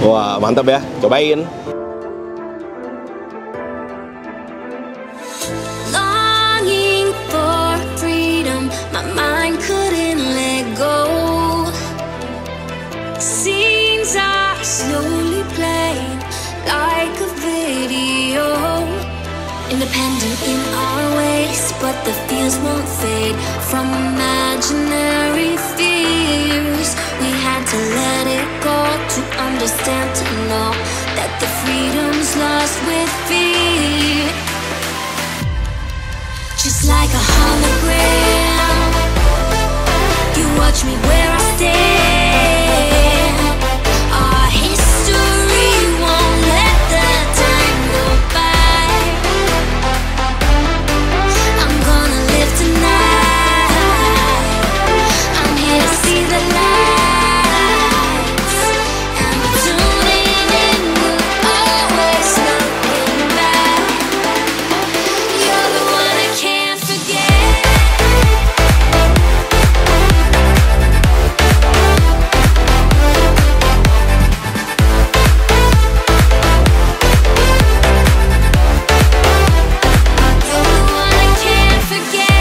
Wah, mantap ya. Cobain. Longing for freedom, my mind couldn't let go. Scenes are slowly playing like a video. Independent in our ways, but the fears won't fade from imaginary fears. We had to let it go to understand, to know that the freedom's lost with fear. Just like a hologram, you watch me where I stand. Our history won't let the time go by. I'm gonna live tonight. I'm here to see the lights, and tuning in will always looking back. You're the one I can't forget. You're the one I can't forget.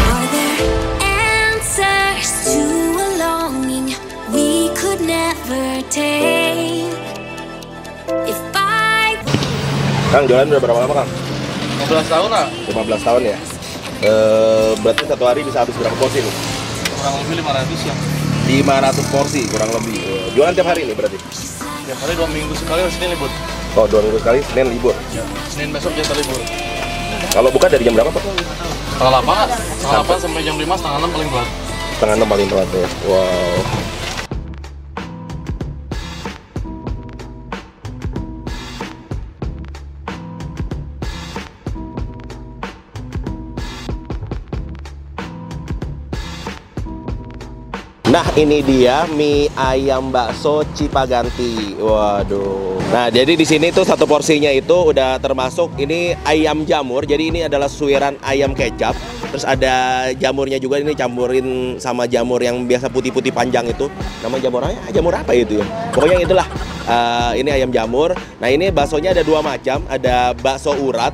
Are there answers to a longing we could never take? If I Kang, jualan udah berapa lama, Kang? 15 tahun lah, 15 tahun ya? Berarti satu hari bisa habis berapa porsi nih? kurang lebih 500 ya. 500 porsi kurang lebih. Jualan tiap hari nih berarti? Tiap hari 2 minggu sekali, Senin libur. Oh, 2 minggu sekali, Senin libur. Ya. Senin besok jatah libur. Kalau buka dari jam berapa, Pak? Setengah 8 sampai jam 5, setengah 6 paling berat. Setengah 6 paling telat ya. Wow. Nah, ini dia mie ayam bakso Cipaganti. Waduh. Nah, jadi di sini tuh satu porsinya itu udah termasuk ini ayam jamur. Jadi ini adalah suiran ayam kecap. Terus ada jamurnya juga, ini campurin sama jamur yang biasa putih-putih panjang itu. Nama jamur apa itu ya? Pokoknya itulah. Ini ayam jamur. Nah, ini baksonya ada 2 macam. Ada bakso urat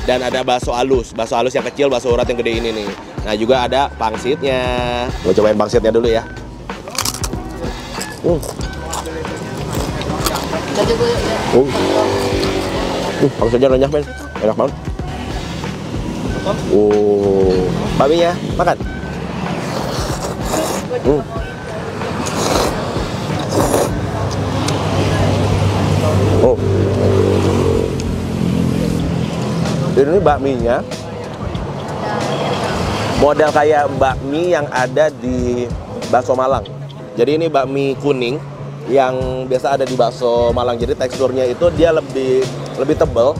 dan ada bakso halus. Bakso halus yang kecil, bakso urat yang gede ini nih. Nah, juga ada pangsitnya. Mau cobain pangsitnya dulu ya. Pangsitnya renyah, men. Enak banget. Babinya makan. Ini bakminya model kayak bakmi yang ada di bakso Malang. Jadi ini bakmi kuning yang biasa ada di bakso Malang. Jadi teksturnya itu dia lebih tebal,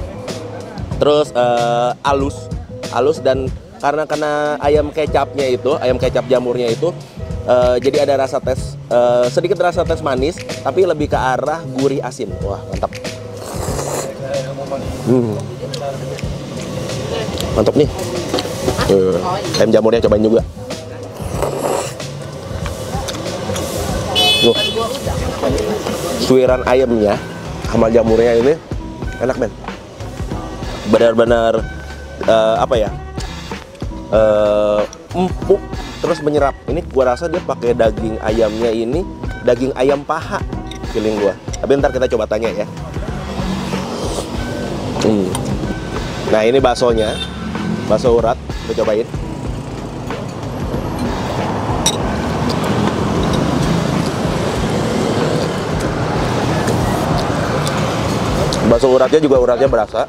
terus halus dan karena ayam kecapnya itu, ayam kecap jamurnya itu, jadi ada rasa sedikit rasa tes manis, tapi lebih ke arah gurih asin. Wah, mantap. Mantap nih. Ayam jamurnya cobain juga. Suiran ayamnya sama jamurnya ini enak, men. Benar-benar empuk terus menyerap. Ini gua rasa dia pakai daging ayamnya ini daging ayam paha, feeling gua. Tapi ntar kita coba tanya ya. Nah, ini baksonya, bakso urat, kita cobain. Bakso uratnya juga uratnya berasa.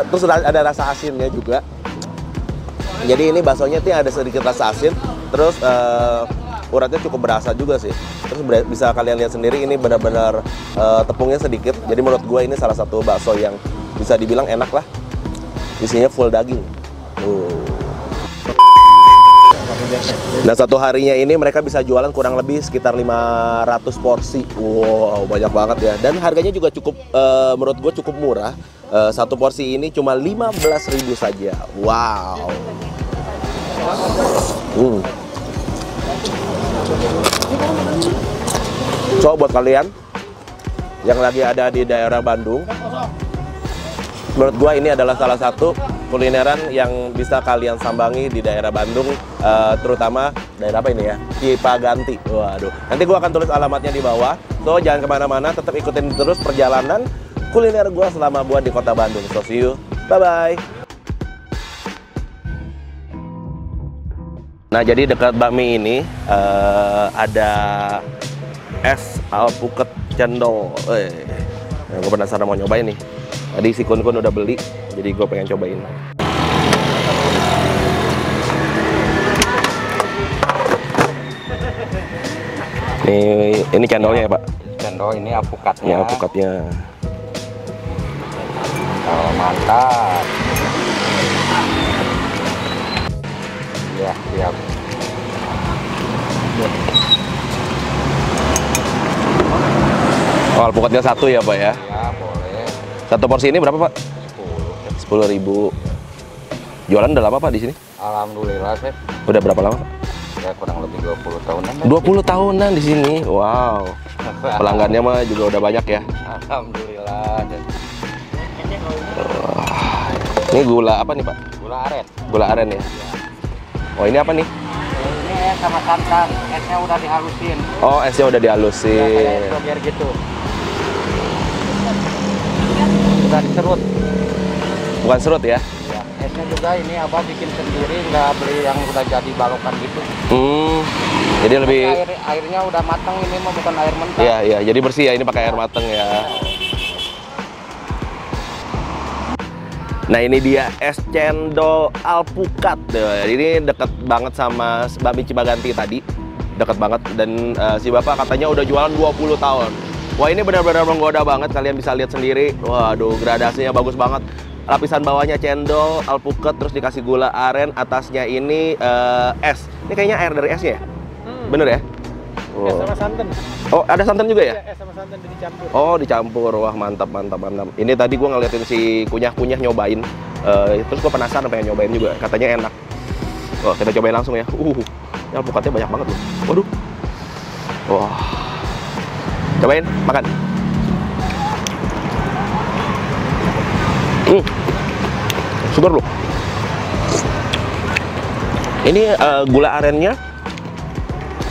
Terus ada rasa asinnya juga. Jadi ini baksonya tuh ada sedikit rasa asin. Terus uratnya cukup berasa juga sih. Terus bisa kalian lihat sendiri ini benar-benar tepungnya sedikit. Jadi menurut gue ini salah satu bakso yang bisa dibilang enak lah. Isinya full daging. Nah, satu harinya ini mereka bisa jualan kurang lebih sekitar 500 porsi. Wow, banyak banget ya. Dan harganya juga cukup, menurut gue cukup murah. Satu porsi ini cuma 15.000 saja. Wow. So, buat kalian yang lagi ada di daerah Bandung, menurut gua ini adalah salah satu kulineran yang bisa kalian sambangi di daerah Bandung, terutama daerah apa ini ya? Cipaganti. Waduh. Nanti gua akan tulis alamatnya di bawah. So, jangan kemana-mana, tetap ikutin terus perjalanan kuliner gua selama gua di kota Bandung. So, see you. Bye-bye. Nah, jadi dekat bakmi ini ada es alpukat cendol. Gue penasaran mau nyobain nih. Tadi si Kun udah beli, jadi gue pengen cobain. Ini cendolnya ya, Pak? Cendol ini alpukatnya. Ya, alpukatnya. Oh, mantap. Ya, siap. Oh, alpukatnya satu ya, Pak ya? Ya, boleh. Satu porsi ini berapa, Pak? 10.000. Jualan udah lama, Pak, di sini? Alhamdulillah, Chef. Udah berapa lama, Pak? Ya, kurang lebih 20 tahunan. 20 tahunan di sini. Wow. Pelanggannya mah juga udah banyak ya. Alhamdulillah. Ini gula apa nih, Pak? Gula aren. Gula aren ya? Oh, ini apa nih? Ini es sama santan. Esnya udah dihalusin. Oh, esnya udah Ya, kayak dihalusin. es biar gitu. Udah diserut. Bukan serut ya? Ya, esnya juga ini Abah bikin sendiri, nggak beli yang udah jadi balokan gitu. Jadi lebih... Airnya udah matang, ini mah bukan air mentah. Iya, iya. Jadi bersih ya. Ini pakai air mateng ya. Nah, ini dia es cendol alpukat. Ini deket banget sama bakmi Cipaganti tadi. Deket banget. Dan si bapak katanya udah jualan 20 tahun. Wah, ini benar-benar menggoda banget. Kalian bisa lihat sendiri. Waduh, gradasinya bagus banget. Lapisan bawahnya cendol, alpukat, terus dikasih gula aren. Atasnya ini es. Ini kayaknya air dari esnya ya? Bener ya? Es sama santan. Oh, ada santan juga ya? Ya, es sama santan dicampur. Oh, dicampur. Wah, mantap, mantap, mantap. Ini tadi gue ngeliatin si kunyah-kunyah nyobain. Terus gue penasaran pengen nyobain juga. Katanya enak. Wah, kita cobain langsung ya. Ini alpukatnya banyak banget loh. Waduh. Wah. Cobain, makan. Super loh. Ini gula arennya.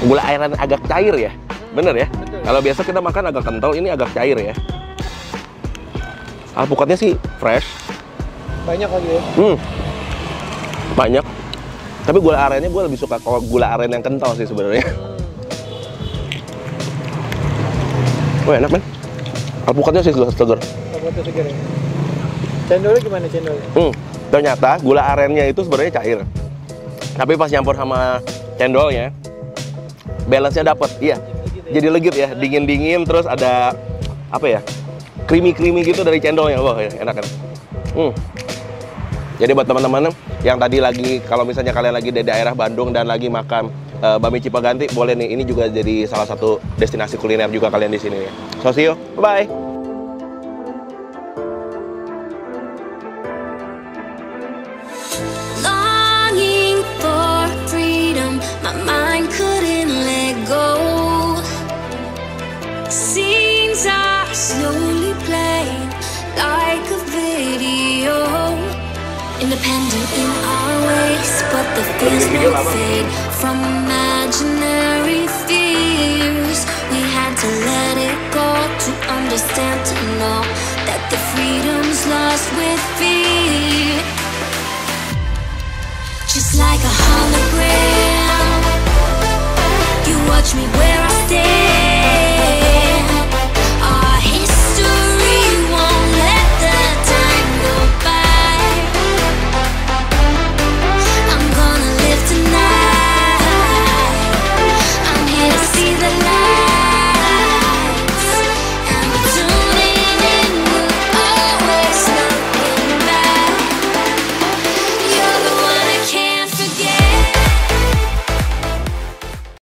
Gula aren agak cair ya, bener ya? Kalau biasa kita makan agak kental, ini agak cair ya. Alpukatnya sih fresh. Banyak lagi ya. Banyak. Tapi gula arennya gue lebih suka kalau gula aren yang kental sih sebenarnya. Wah, enak men. Alpukatnya sih segar. Alpukatnya segar ya. Cendolnya gimana cendolnya? Ternyata gula arennya itu sebenarnya cair. Tapi pas nyampur sama cendolnya, balance-nya dapet, iya. Jadi legit ya, dingin-dingin, terus ada apa ya, creamy-creamy gitu dari cendolnya. Wah, enak kan. Jadi buat teman-teman yang tadi lagi, kalau misalnya kalian lagi di daerah Bandung dan lagi makan bakmi Cipaganti, boleh nih. Ini juga jadi salah satu destinasi kuliner juga kalian di sini ya. So, see you, bye. Longing for freedom, my mind couldn't let go. Scenes are slowly playing like a video. Independent in our ways, but the fears won't fade from imaginary fears. We had to let it go to understand, to know that the freedom's lost with fear. Just like a hologram.